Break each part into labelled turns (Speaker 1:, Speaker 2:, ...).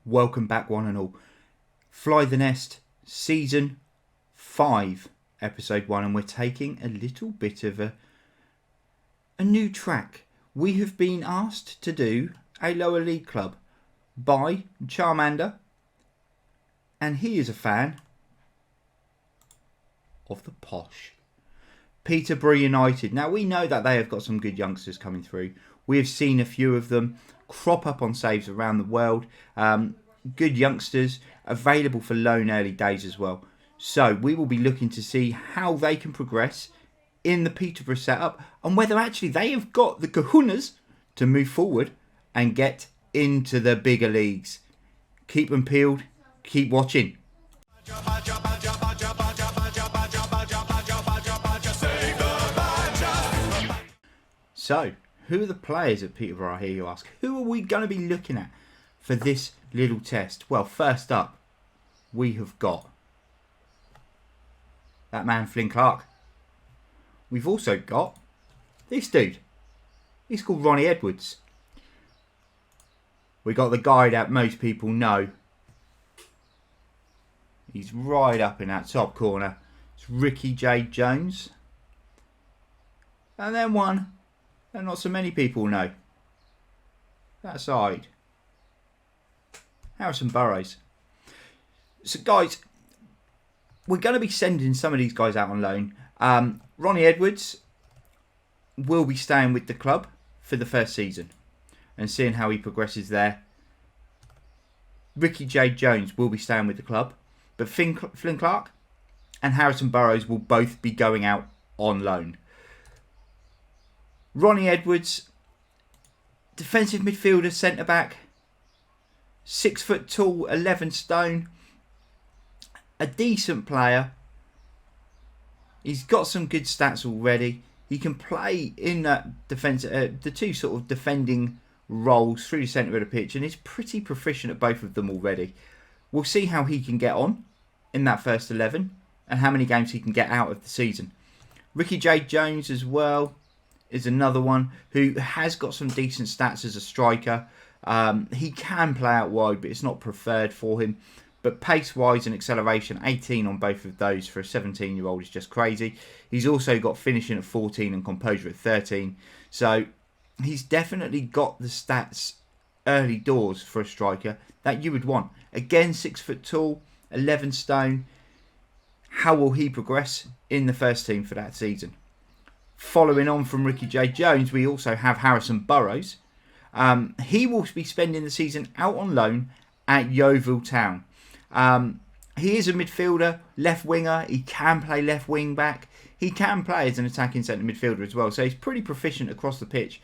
Speaker 1: Welcome back, one and all. Fly the Nest, Season 5, Episode 1, and we're taking a little bit of a new track. We have been asked to do a lower league club by Tjarmander, and he is a fan of the Posh. Peterborough United. Now, we know that they have got some good youngsters coming through. We have seen a few of them crop up on saves around the world. Good youngsters available for loan early days as well. So we will be looking to see how they can progress in the Peterborough setup and whether actually they have got the kahunas to move forward and get into the bigger leagues. Keep them peeled. Keep watching. So, who are the players at Peterborough here, you ask? Who are we going to be looking at for this little test? Well, first up, we have got that man Flynn Clark. We've also got this dude. He's called Ronnie Edwards. We got the guy that most people know. He's right up in that top corner. It's Ricky J. Jones. And then one that not so many people know. That side, Harrison Burrows. So guys, we're going to be sending some of these guys out on loan. Ronnie Edwards will be staying with the club for the first season and seeing how he progresses there. Ricky J. Jones will be staying with the club, but Flynn Clark and Harrison Burrows will both be going out on loan. Ronnie Edwards, defensive midfielder, centre back, 6 foot tall, 11 stone, a decent player. He's got some good stats already. He can play in that defence, the two sort of defending roles through the centre of the pitch, and he's pretty proficient at both of them already. We'll see how he can get on in that first 11 and how many games he can get out of the season. Ricky J. Jones as well is another one who has got some decent stats as a striker. He can play out wide, but it's not preferred for him. But pace-wise and acceleration, 18 on both of those for a 17-year-old is just crazy. He's also got finishing at 14 and composure at 13. So he's definitely got the stats early doors for a striker that you would want. Again, 6 foot tall, 11 stone. How will he progress in the first team for that season? Following on from Ricky J. Jones, we also have Harrison Burrows. He will be spending the season out on loan at Yeovil Town. He is a midfielder, left winger. He can play left wing back. He can play as an attacking centre midfielder as well. So he's pretty proficient across the pitch.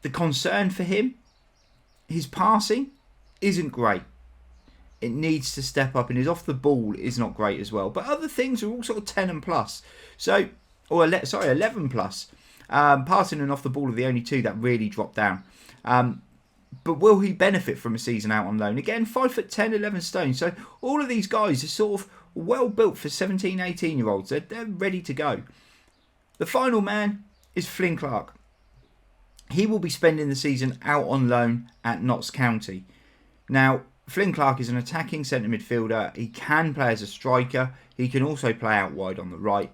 Speaker 1: The concern for him, his passing isn't great. It needs to step up, and his off the ball is not great as well. But other things are all sort of 10 and plus. So, 11 plus. Passing and off the ball are the only two that really drop down. But will he benefit from a season out on loan? Again, 5'10", 11 stone. So all of these guys are sort of well built for 17, 18-year-olds. They're ready to go. The final man is Flynn Clark. He will be spending the season out on loan at Notts County. Now, Flynn Clark is an attacking centre midfielder. He can play as a striker. He can also play out wide on the right.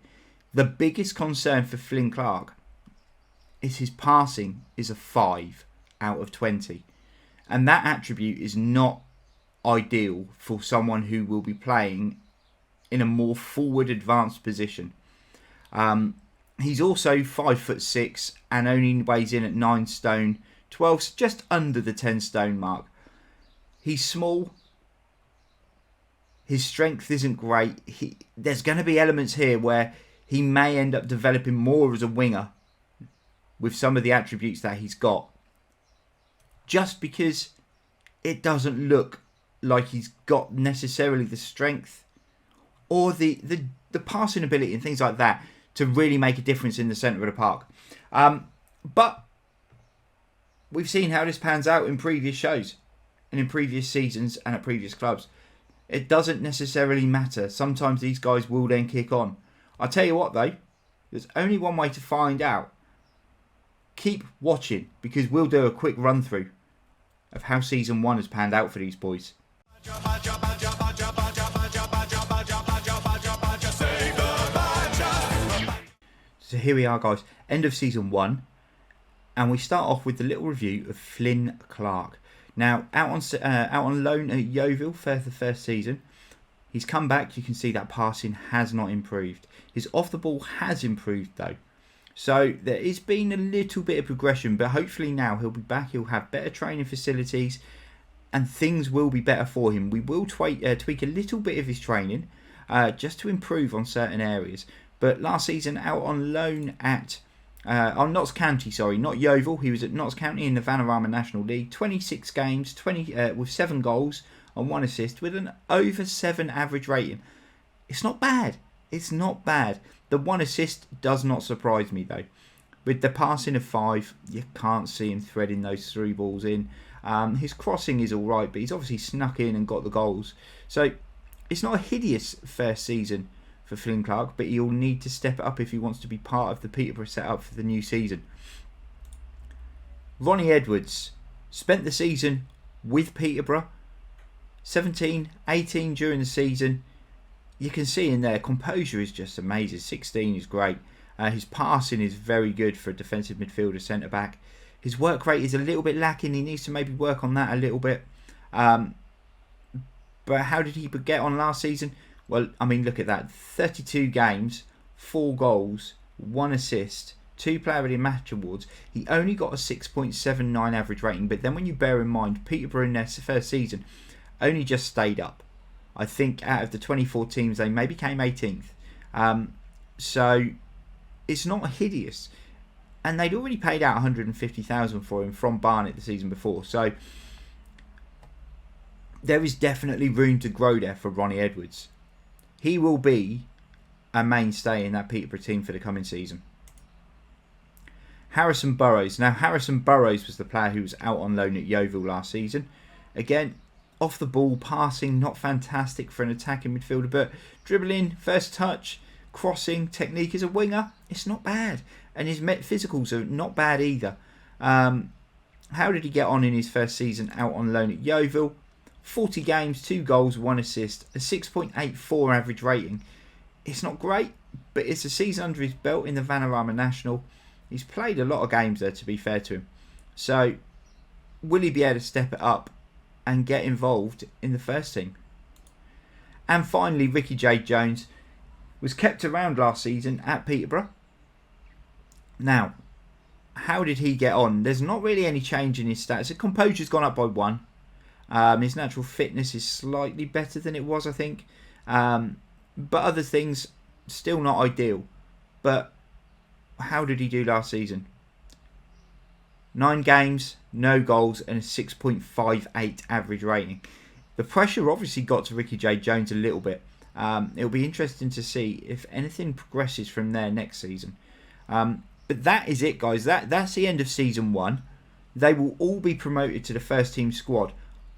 Speaker 1: The biggest concern for Flynn Clark is his passing is a 5 out of 20. And that attribute is not ideal for someone who will be playing in a more forward advanced position. He's also 5'6" and only weighs in at 9 stone 12, just under the 10 stone mark. He's small. His strength isn't great. There's going to be elements here where he may end up developing more as a winger with some of the attributes that he's got. Just because it doesn't look like he's got necessarily the strength or the passing ability and things like that to really make a difference in the centre of the park. But we've seen how this pans out in previous shows and in previous seasons and at previous clubs. It doesn't necessarily matter. Sometimes these guys will then kick on. I'll tell you what though, there's only one way to find out. Keep watching, because we'll do a quick run through of how Season 1 has panned out for these boys. So here we are, guys, end of Season 1, and we start off with the little review of Flynn Clark. Now, out on loan at Yeovil for the first season, he's come back. You can see that passing has not improved. His off the ball has improved though. So there has been a little bit of progression, but hopefully now he'll be back. He'll have better training facilities and things will be better for him. We will tweak a little bit of his training just to improve on certain areas. But last season out on loan at on Notts County, sorry, not Yeovil. He was at Notts County in the Vanarama National League. 26 games, with 7 goals and 1 assist with an over 7 average rating. It's not bad. It's not bad. The 1 assist does not surprise me though. With the passing of 5, you can't see him threading those through balls in. His crossing is alright, but he's obviously snuck in and got the goals. So it's not a hideous first season for Flynn Clark, but he'll need to step it up if he wants to be part of the Peterborough setup for the new season. Ronnie Edwards spent the season with Peterborough, 17, 18 during the season. You can see in there, composure is just amazing. 16 is great. His passing is very good for a defensive midfielder, centre back. His work rate is a little bit lacking. He needs to maybe work on that a little bit. But how did he get on last season? Well, I mean, look at that. 32 games, 4 goals, 1 assist, 2 Player of the Match awards. He only got a 6.79 average rating. But then when you bear in mind, Peterborough in their first season only just stayed up. I think out of the 24 teams, they maybe came 18th. So it's not hideous. And they'd already paid out 150,000 for him from Barnet the season before. So there is definitely room to grow there for Ronnie Edwards. He will be a mainstay in that Peterborough team for the coming season. Harrison Burrows. Now, Harrison Burrows was the player who was out on loan at Yeovil last season. Again, off the ball, passing, not fantastic for an attacking midfielder, but dribbling, first touch, crossing, technique as a winger, it's not bad. And his physicals are not bad either. How did he get on in his first season out on loan at Yeovil? 40 games, 2 goals, 1 assist, a 6.84 average rating. It's not great, but it's a season under his belt in the Vanarama National. He's played a lot of games there, to be fair to him. So, will he be able to step it up and get involved in the first team? And finally, Ricky J. Jones was kept around last season at Peterborough. Now, how did he get on? There's not really any change in his stats. His composure's gone up by 1. His natural fitness is slightly better than it was, I think. But other things, still not ideal. But how did he do last season? 9 games, no goals, and a 6.58 average rating. The pressure obviously got to Ricky J. Jones a little bit. It'll be interesting to see if anything progresses from there next season. But that is it, guys. That's the end of Season 1. They will all be promoted to the first team squad.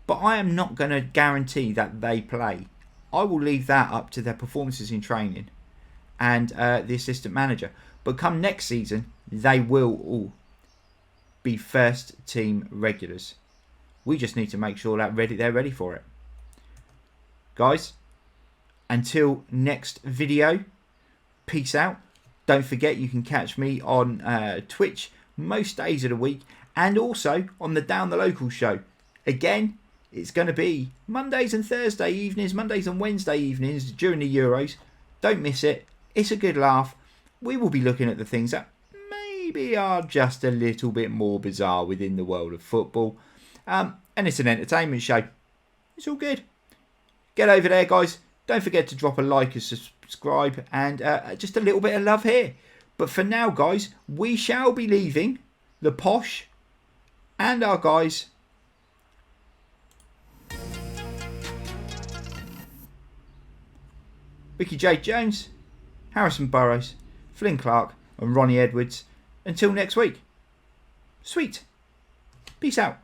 Speaker 1: But I am not going to guarantee that they play. I will leave that up to their performances in training and the assistant manager. But come next season, they will all be first team regulars. We just need to make sure that they're ready for it. Guys, until next video, peace out. Don't forget you can catch me on Twitch most days of the week and also on the Down the Local show. Again, it's going to be Mondays and Thursday evenings, Mondays and Wednesday evenings during the Euros. Don't miss it. It's a good laugh. We will be looking at the things that maybe are just a little bit more bizarre within the world of football. And it's an entertainment show. It's all good. Get over there, guys. Don't forget to drop a like and subscribe and just a little bit of love here. But for now, guys, we shall be leaving the Posh and our guys Ricky J. Jones, Harrison Burrows, Flynn Clark and Ronnie Edwards. Until next week. Sweet. Peace out.